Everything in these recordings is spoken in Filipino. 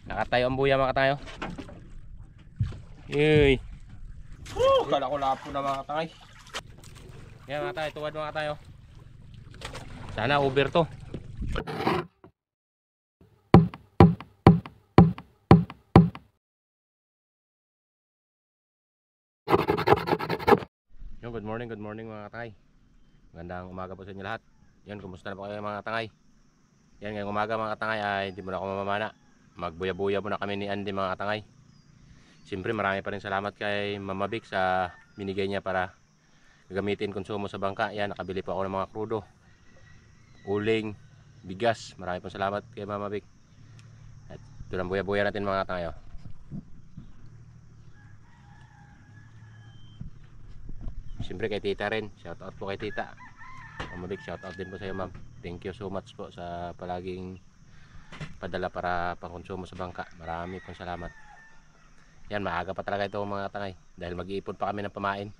Nakatayo ang buya mga tayo. Uy. Kala ko lapo na mga tayo. Yan mga tayo, tuwad mga tayo. Sana over to. Yo, good morning mga tay. Magandang umaga po sa inyo lahat. Yan, kumusta na po kayo mga tangay? Yan, ngayong umaga mga tangay ay hindi muna ako mamamana. Magbuya-buya muna kami ni Andy mga tangay. Siyempre marami pa rin salamat kay Mama Vic sa binigay niya para gagamitin konsumo sa bangka. Yan, nakabili po ako ng mga krudo, uling, bigas. Marami pong salamat kay Mama Vic. At ito lang buya-buya natin mga tangay. Siyempre kay tita rin, shout out po kay tita. Mama Vic, shout out din po sa iyo ma'am. Thank you so much po sa palaging padala para pangkonsumo sa bangka. Marami pong salamat. Yan, maaga pa talaga ito mga tangay dahil mag-iipon pa kami ng pamain.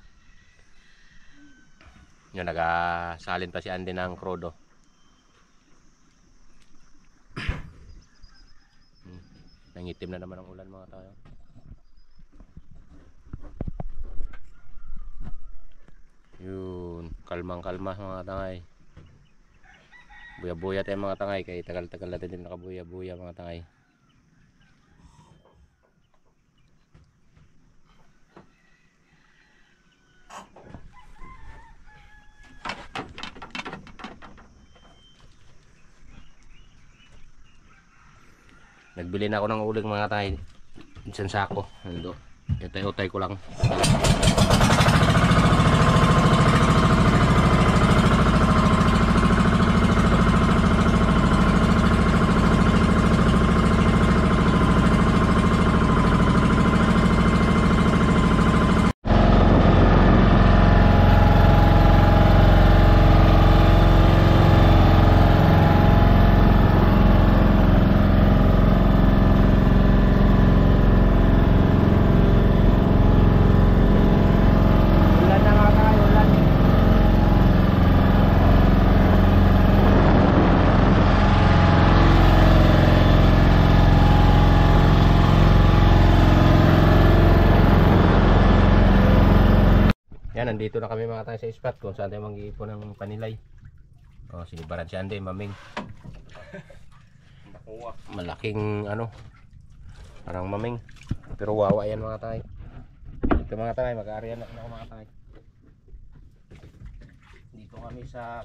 Yun, nagasalin pa si Andy ng krodo. Nangitim na naman ang ulan mga tayo. Yun, kalmang-kalma mga tangay. Buya-buya tayo mga tangay, kaya tagal-tagal natin din nakabuya-buya mga tangay. Nagbili na ako ng uling mga tangay. Isang sako. Ando. Utay-utay ko lang. Yan, nandito na kami mga tayo sa spot kung saan tayo mag-iipon ng panilay. Oh, sinibaran si Andy, maming. Malaking ano, parang maming. Pero wawa yan mga tayo. Dito mga tayo, mag-aarian na ako mga tayo. Dito kami sa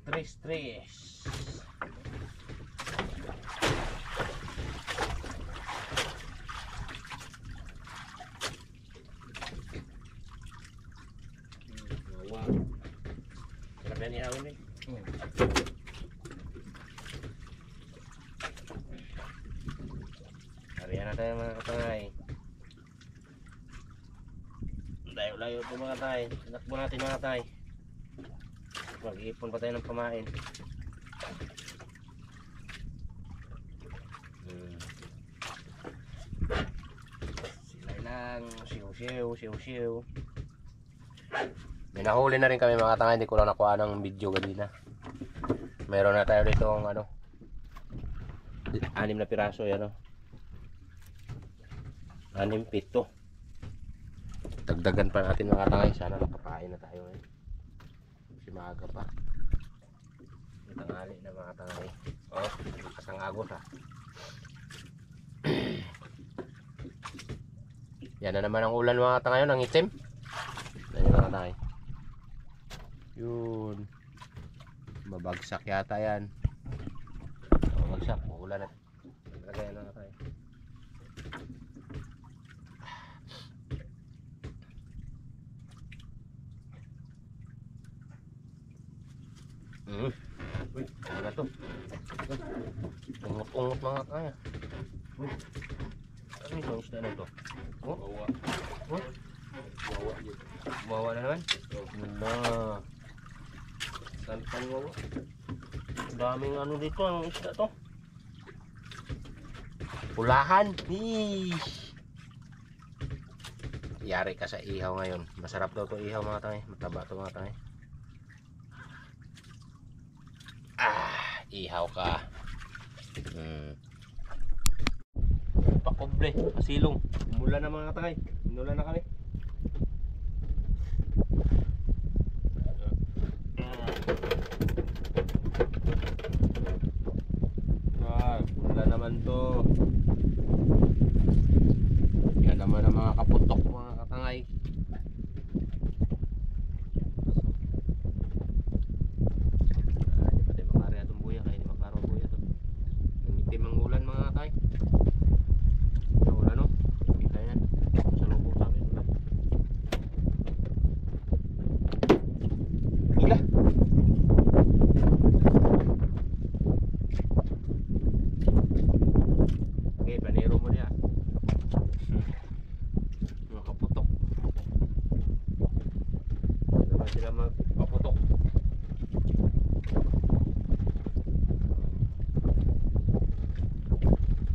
Tres. Sarap yan ihawin eh. Harihan na tayo mga katangay. Layo-layo ito mga tay. Sinakbo natin mga tay. Mag-iipon pa tayo ng pamain. Silay lang. Siw-siw. May nahuli na rin kami mga tanga, hindi ko lang nakuha ng video kanina. Meron na tayo dito ang ano, 6 na piraso yan, 6, 7. Dagdagan pa natin mga tanga, sana nakapain na tayo eh. Kasi maaga pa. Tangali na mga tanga eh. Oh, kasang agos ha. Yan na naman ang ulan mga tanga yun, ang itim. Yan mga tanga eh. Yun, mabagsak yata yan. Mabagsak, uulan at lagayan na tayo. Uy, ano na to? Ungot-ungot mga kaya. Uy, ano yung isda na to? Oh? Wawa na naman? Wala. Saan wawa? Daming ano dito, ang isda to. Pulahan. Hiish. Yari ka sa ihaw ngayon. Masarap daw to ihaw mga tangay. Mataba to mga tangay. Ihaw ka. Doble, pasilong. Umulan na mga katangay. Inulan na kami. Umulan naman to. Yan naman ang mga kaputok mga katangay. Hindi pa tayo makarya itong buya. Kaya hindi maklaro ang buya to. Nangitim ang ulan mga katangay. Ulan no? Kita yan. Sa lubong sa amin ulan. Hila. Okay, panero mo niya. Mga kaputok. Hindi naman sila magpaputok.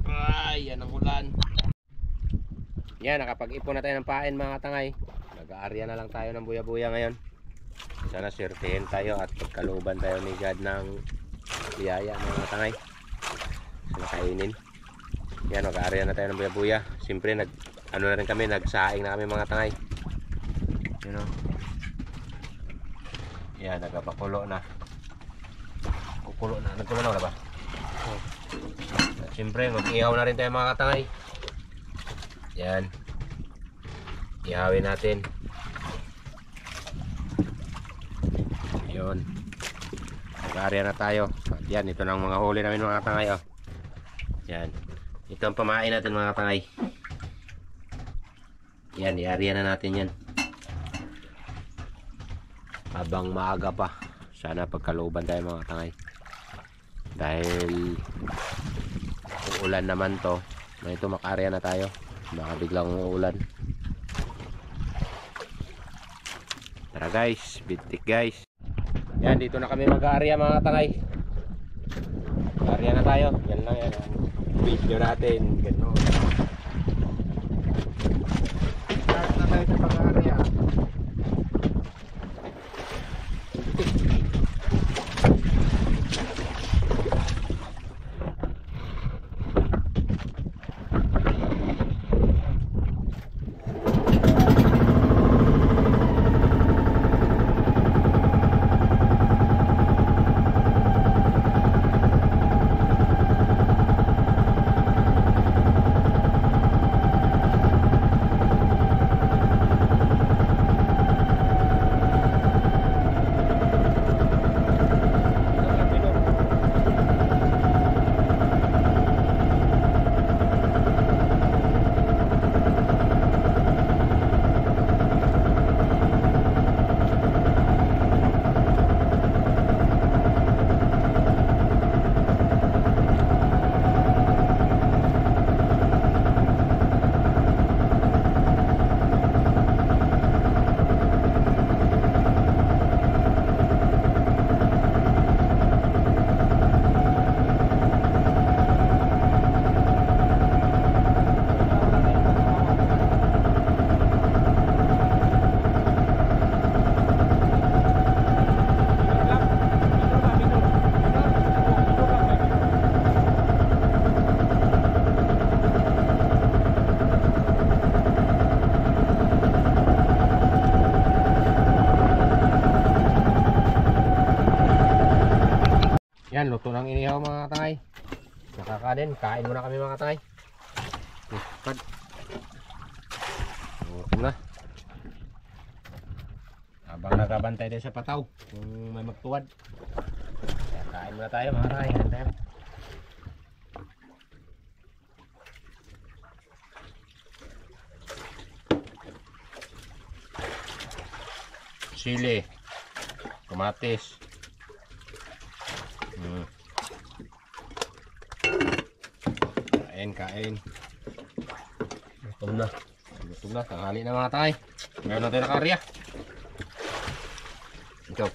Ay, yan ang ulan. Yan, nakapag-ipon na tayo ng pain mga katangay. Nag-aarya na lang tayo ng buya-buya ngayon. Sana swertihin tayo at pagkalooban tayo ni God ng biyaya mga katangay. Sana kainin. Yan, nag-aarya na tayo ng buya-buya. Siyempre, ano na rin kami, nagsaing na kami mga tangay. You know? Yan, nagpapakulo na. Kukulo na. Nagkulo na ba? Oh. Siyempre, mag-ihaw na rin tayo mga katangay. Yan. Ihawin natin. Yun. Nag-aarya na tayo. Yan, ito na ang mga huli namin mga katangay. Oh. Yan. Ito ang pamain natin mga katangay. Yan, iarya na natin yan. Habang maaga pa. Sana pagkalooban tayo mga katangay. Dahil uulan naman to. Na ito makarya na tayo. Baka biglang uulan. Tara guys, bitik guys. Yan, dito na kami mag-aarya mga katangay. Mag-aarya na tayo. Yan lang yan. Video natin. Ganun. Start na tayo sa pag-aarya. Yan, luto ng inihaw mga katangay. Nakakanin, kain muna kami mga katangay. Pad. Luto na. Habang nagabantay tayo sa pataw, kung may magtuwad. Kaya kain muna tayo mga katangay. Handa. Sili, kamatis. Kain. Gutom na. Gutom na. Tanghali na mga tay. Ngayon natin nakarya. Ito.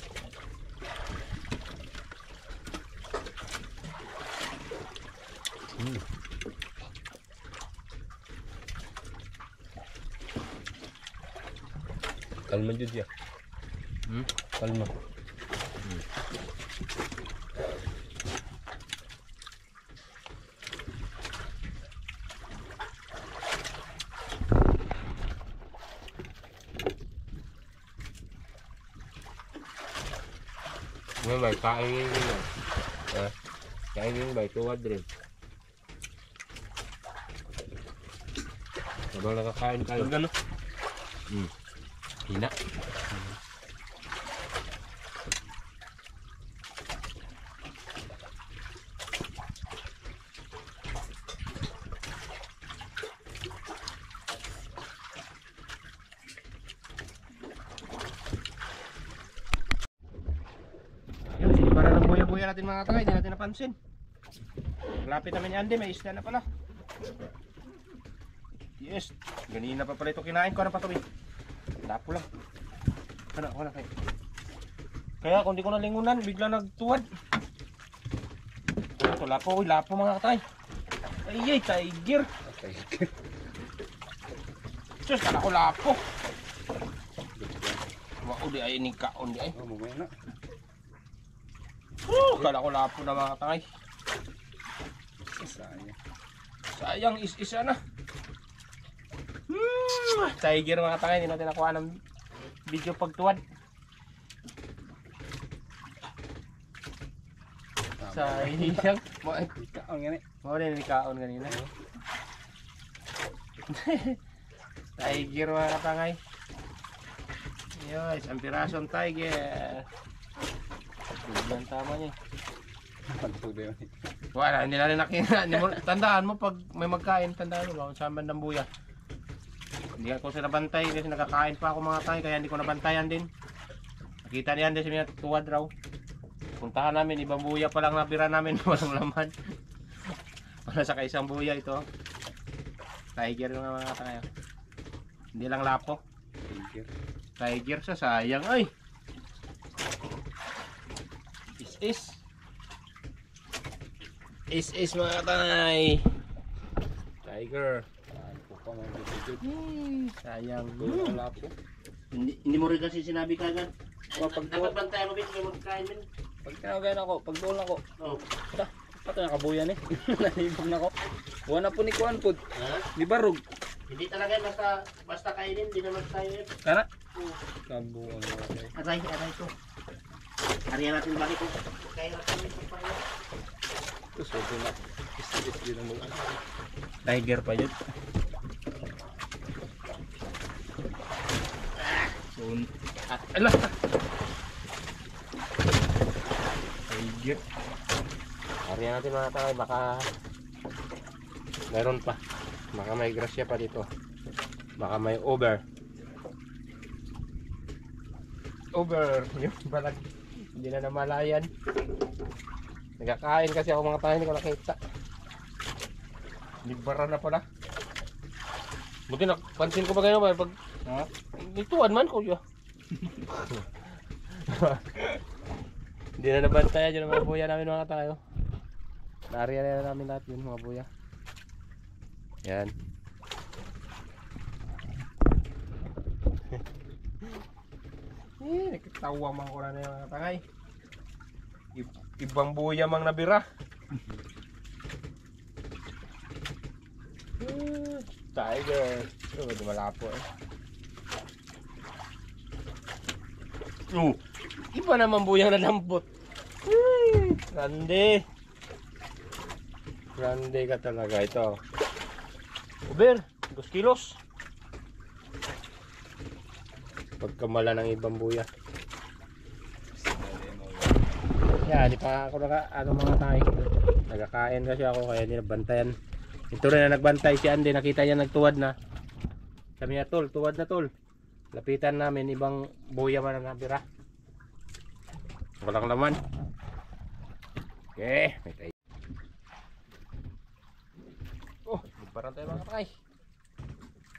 Kalma dyan siya. Kalma. Ngayon ba, kainin yun. Kainin ba, tuwad rin. Habang nakakain tayo. Gano'n? Hina. Yun, para ng buya-buya natin mga tagay, hindi natin napansin. Lapit namin ni Andy, may isda na pala. Yes, ganina pa pala ito kinain ko. Ano pa ito eh? Lapo lang. Wala kayo. Kaya kung di ko nalingunan, bigla nagtuwad. Ito, lapo. Uy, lapo mga katay. Ay, tiger. Sus, kala ko lapo. Wao di ay ining kaon di ay. Mamaya na. Kala ko lapo na mga katay. Sayang is-isa na. Tiger mga katay, hindi natin nakuha ng video pagtuwad. Sayang. Kaon nga Mo rin ni kaon kanina. Tiger mga katangay. Yun, isang pirasong tiger. Yan tama niya. Pagtuloy yun. Wala, hindi na rin nakita. Tandaan mo pag may magkain, tandaan mo, sa bandang buya. Hindi ako sila bantay kasi nakakain pa ako mga tayo, kaya hindi ko nabantayan din. Nakita niyan din siya tuwad raw. Puntahan namin, ibang buya pa lang nabira namin, walang laman. Wala sa kaisang buya ito. Tiger yung mga tayo. Hindi lang lapo. Tiger sa sayang ay. Is mga tanay. Tiger. Sayang. Lapo. Hindi mo rin kasi sinabi kagad. Dapat bantayan mo bin, may magkain bin. Pag tinagayan ako, pag doon ako. Oh. Pato nakabuyan eh. Nalibog na ako. Buwan na po ni Kuan po. Di barog. Hindi talaga basta kainin, hindi naman tayo yun. Kana? Kabuan na ako. Aray to. Harihan natin balik ko. Kaya natin ito pa yun. Ito, sobo na. Is din ang mga. Tiger pa yun. Ala! Tiger. Harihan natin mga takay, baka meron pa. Baka may grasya pa dito. Baka may over. Yung balag. Hindi na namalayan. Nagkakain kasi ako mga tayo, hindi ko nakita. Libara na pala. Buti napansin ko pa kayo ba? Pag ituan man ko yun. Hindi na nabantayan yun ang mga buya namin mga tayo. Naariyan na namin lahat yun mga buya. Yan. Nakitawa man ko na yung mga tangay. Ibang buya mang nabira. Tiger. Ito ba malapo eh. Iba naman buyang nalambot. Grande. Grande ka talaga ito. Uber, 2 kilos. Pagkamala ng ibang buya. Yan, di pa ako mga tayo. Nagkakain kasi ako kaya hindi nabantayan. Ito rin na nagbantay si Andy, nakita niya nagtuwad na. Sabi niya, tol, tuwad na tol. Lapitan namin, ibang buya man ang nabira. Walang laman. Okay, may tayo. Oh, parang tayo mga kapay.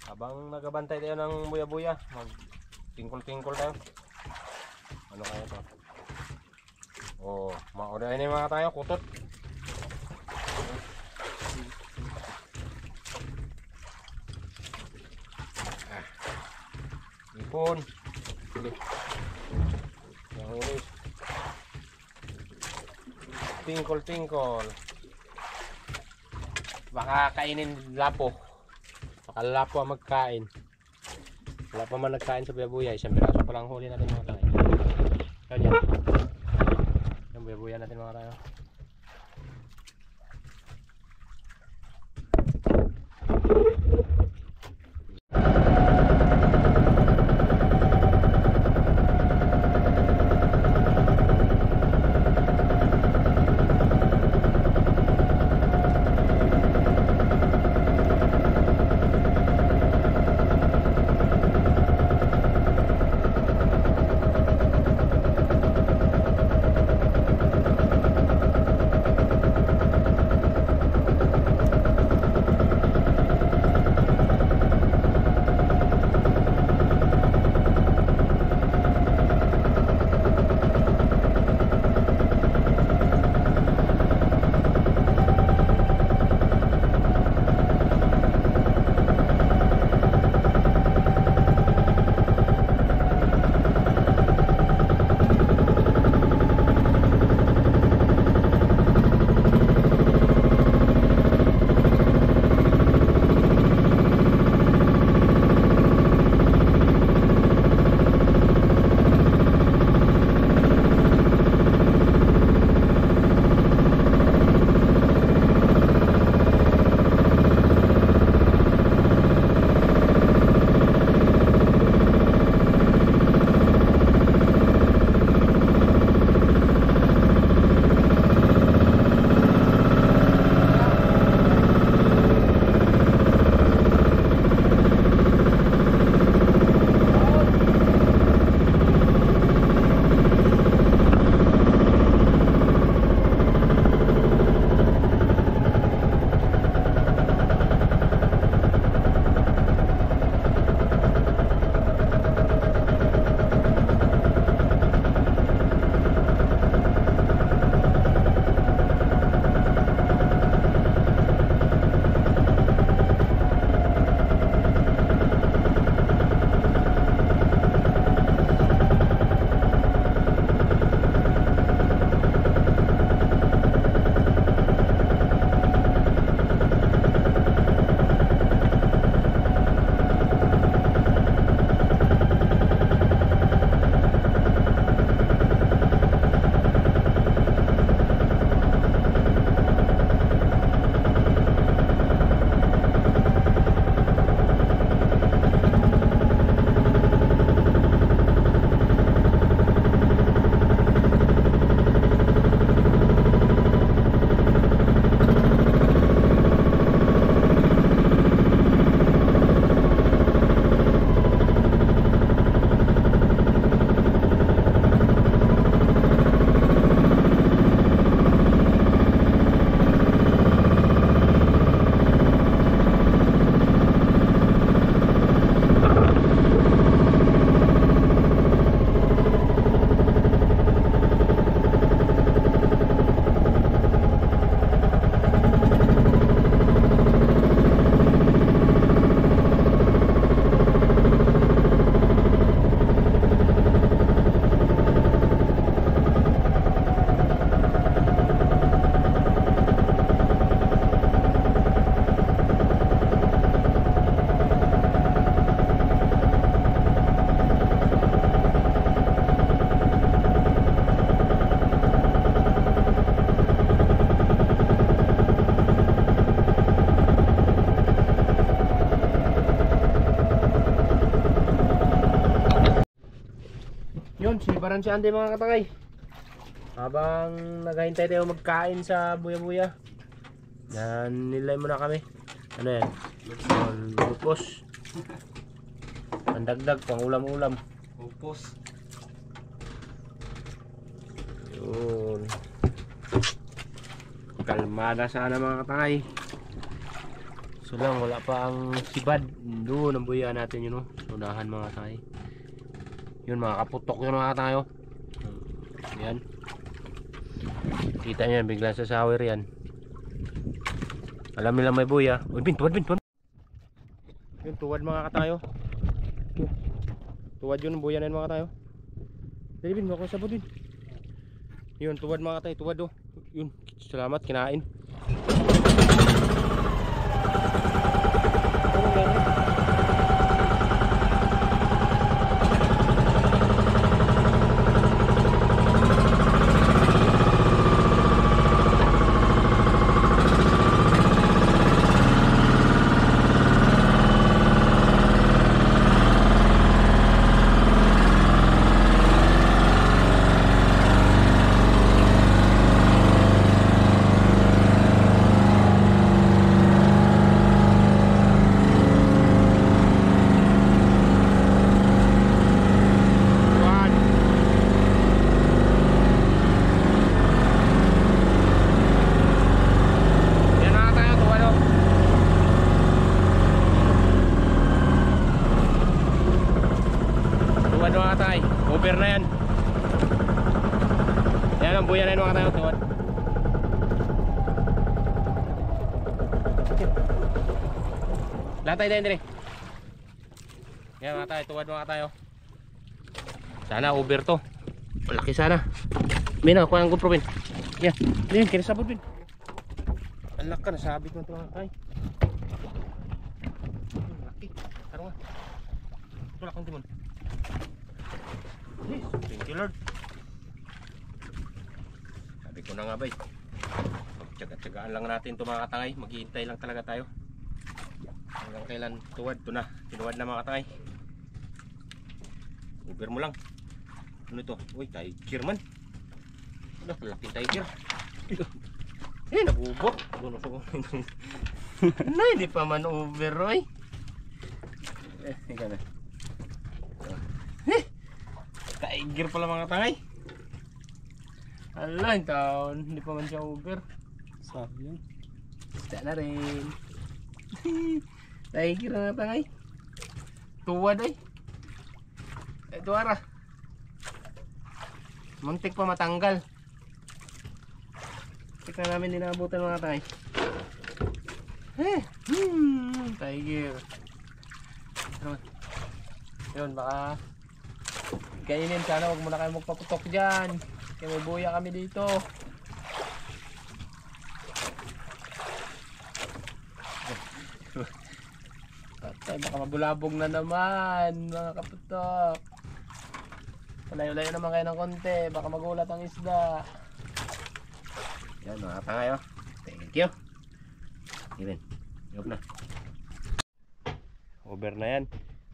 Habang nagabantay tayo ng buya-buya, mag-tingkol-tingkol tayo. Ano kaya ito? Oh, mauna na yung mga tayo, kutot. Ipon. Nahuli. Tingkol-tingkol. Baka kainin lapo. Baka lapo ang magkain. Wala pa man nagkain sa buya-buya. Isang piraso pa lang huli natin mga tayo. Kaya buya-buya natin mga tayo. Yun, sinibaran si Andy mga katangay. Habang naghahintay tayo magkain sa buya-buya, yan, nilay muna kami. Ano yan? Lupos. Pandagdag, pang ulam-ulam. Upos. Yun. Kalmada sana mga katangay. So lang, wala pa ang sibad. Doon ang buya natin yun, no? Unahan mga katangay. Yun, mga kaputok yun mga katangay, oh. Yan. Kita nyo yan, biglang sasawer yan. Alam nila may buya. Uy, bin, tuwad. Yun, tuwad mga katangay, oh. Tuwad yun ang buya na yun mga katangay, oh. Dali bin, baka sabot bin. Yun, tuwad mga katangay, tuwad, oh. Yun, salamat, kinain. na yun mga tayo. Tuwad. Latay din dire. Yan mga tayo, tuwad mga tayo. Sana over to. Malaki sana. Mina, kuha ang GoPro, Ben. Yan, yan, kinasabot, Ben. Ang laka, nasabit mo ito mga tayo. Laki. Taro nga. Tulak ang timon. Yes, thank you Lord. Sabi ko na nga bay, magtsaga-tsagaan lang natin ito mga katangay. Maghihintay lang talaga tayo hanggang kailan tuwad. Ito na, tinuwad na mga katangay. Uber mo lang. Ano ito? Uy, tiger man. Ano, malaking tiger. Eh, nag-ubok. Ano, hindi pa man over, Roy. Ika na. Tiger pala mga tangay. Ala, yung taon. Hindi pa man siya over. Sayang. Isda na rin. Tiger mga tangay. Tuwad ay. Ito ara. Muntik pa matanggal. Tika namin dinabutan mga tangay. Tiger. Yun, baka kainin. Sana huwag muna kayo magpaputok dyan. Kaya may buya kami dito. Patay, baka mabulabog na naman mga kaputok. Layo-layo naman kayo ng konti. Baka magulat ang isda. Yan mga tangay, oh. Thank you. Yun, yun na. Over na yan.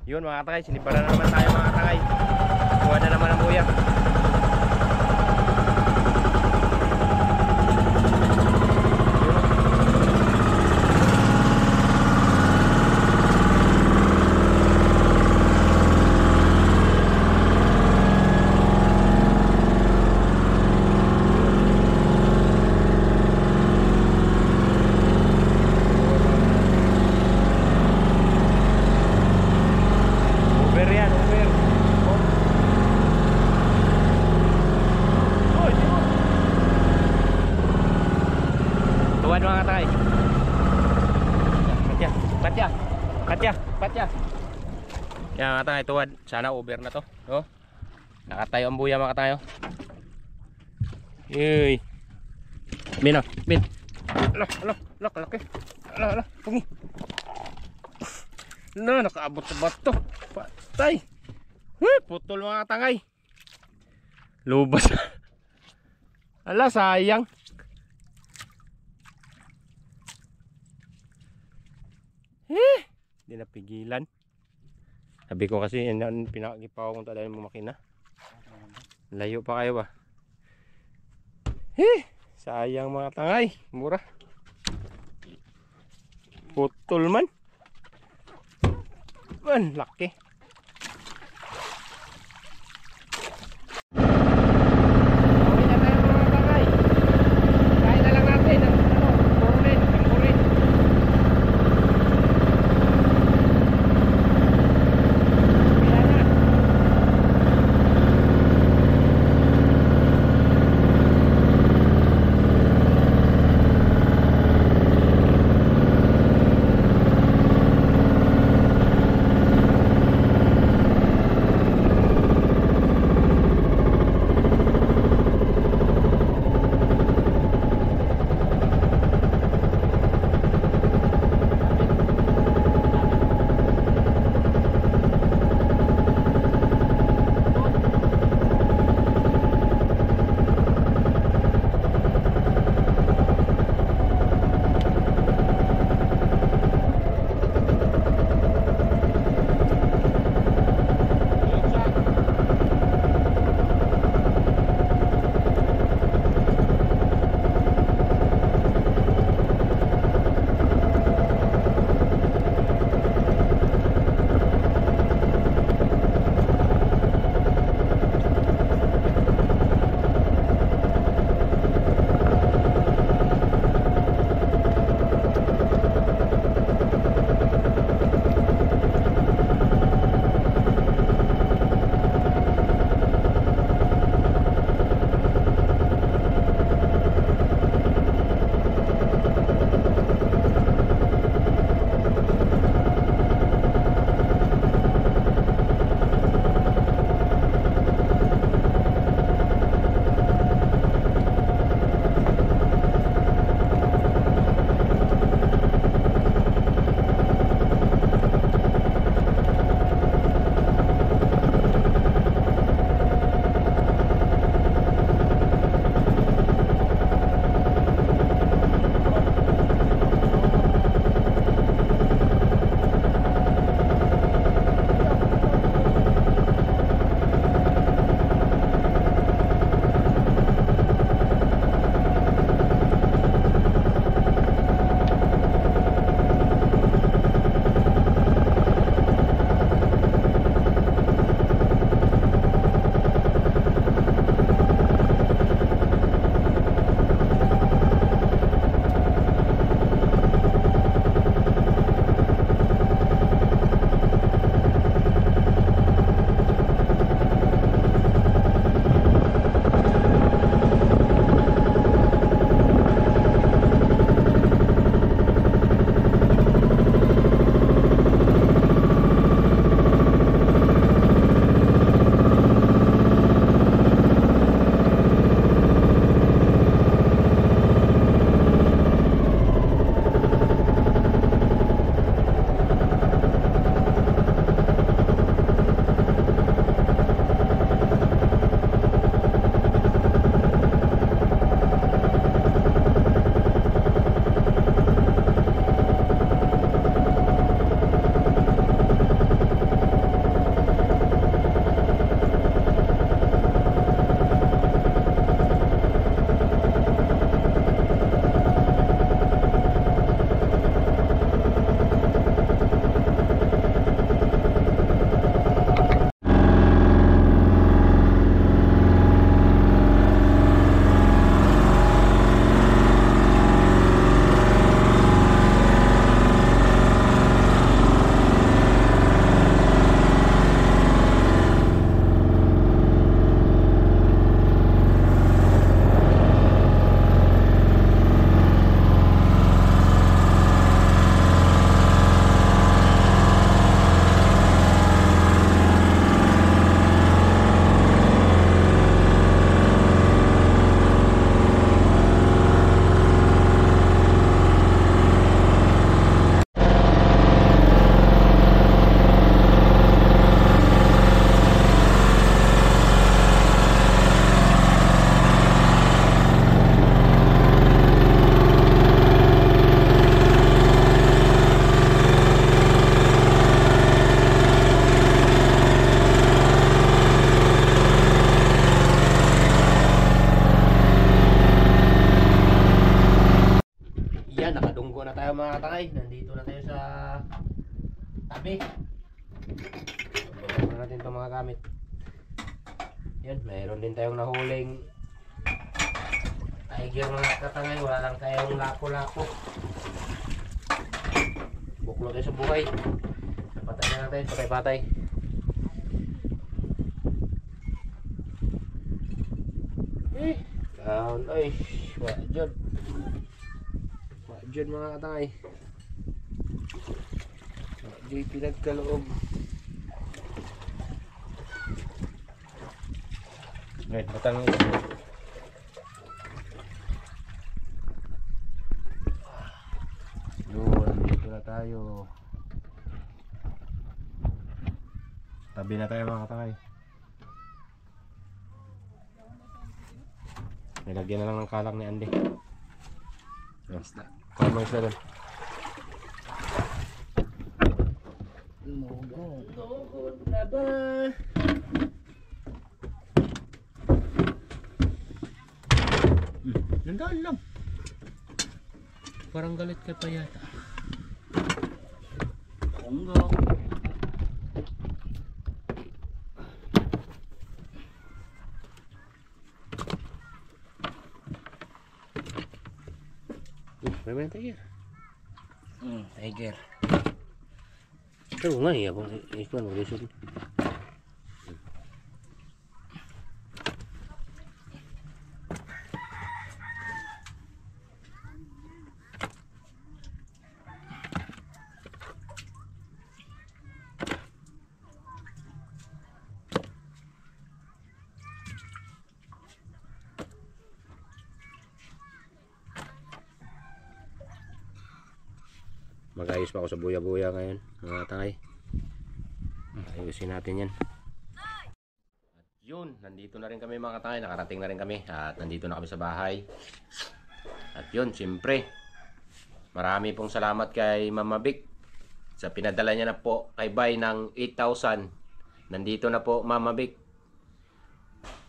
Yun mga tangay, siniparan na naman tayo mga tangay. Kuha na naman ang buya. Patya. Yan mga tayo, tuwad. Sana over na to. No? Nakatayo ang buya mga tayo. Uy. Min. Ala, laki. Ala, pungi. Na, nakaabot sa bato. Patay. Putol mga tangay. Lubas. Ala, sayang. Hindi napigilan. Sabi ko kasi pinakipaw kung talagang mo makina. Layo pa kayo ba? Sayang mga tangay. Mura. Putol man. Laki. tangay, nandito na tayo sa tabi. Buksan natin itong mga gamit. Yan, mayroon din tayong nahuling tiger mga katangay. Wala lang tayong lako-lako. Buklo tayo sa buhay. Napatay na natin, patay-patay. Down, ay, wajod. Wajod mga katangay. Wajod pinagkaloob. Ngayon, batang ito. Yun, dito na tayo. Tabi na tayo mga katangay. Nilagyan na lang ng kalang ni Andy. Isda. Kuha mo isda doon. Nugod na ba? Nandaan lang. Parang galit ka pa yata. Tunggo. May tiger. Tiger. Pero nga iya kung ikuan mo lisod. Mag-ayos pa ako sa buya-buya ngayon mga tangay. Ayusin natin yan. At yun, nandito na rin kami mga tangay. Nakarating na rin kami at nandito na kami sa bahay. At yun, siyempre marami pong salamat kay Mama Vic sa pinadala niya na po kay Bay ng 8,000. Nandito na po Mama Vic.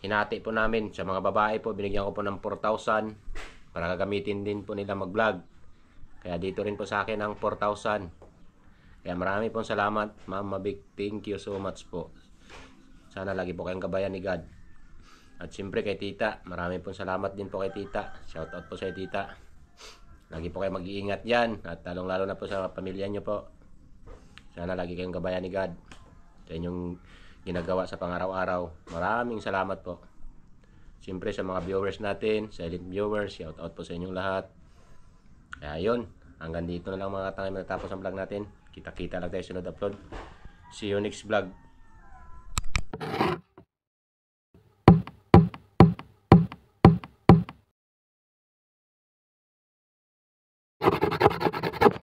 Hinati po namin sa mga babae po. Binigyan ko po ng 4,000 para gagamitin din po nila mag-vlog. Kaya dito rin po sa akin ang 4,000. Kaya marami pong salamat, Mama Vic. Thank you so much po. Sana lagi po kayong gabayan ni God. At siyempre kay Tita, marami pong salamat din po kay Tita. Shout out po sa Tita. Lagi po kayo mag-iingat yan. At lalong-lalo na po sa pamilya nyo po. Sana lagi kayong gabayan ni God sa inyong ginagawa sa pang-araw-araw. Maraming salamat po. Siyempre sa mga viewers natin, silent viewers, shout out po sa inyong lahat. Kaya yun, hanggang dito na lang mga tangay matapos ang vlog natin. Kita-kita lang tayo sunod upload. See you next vlog.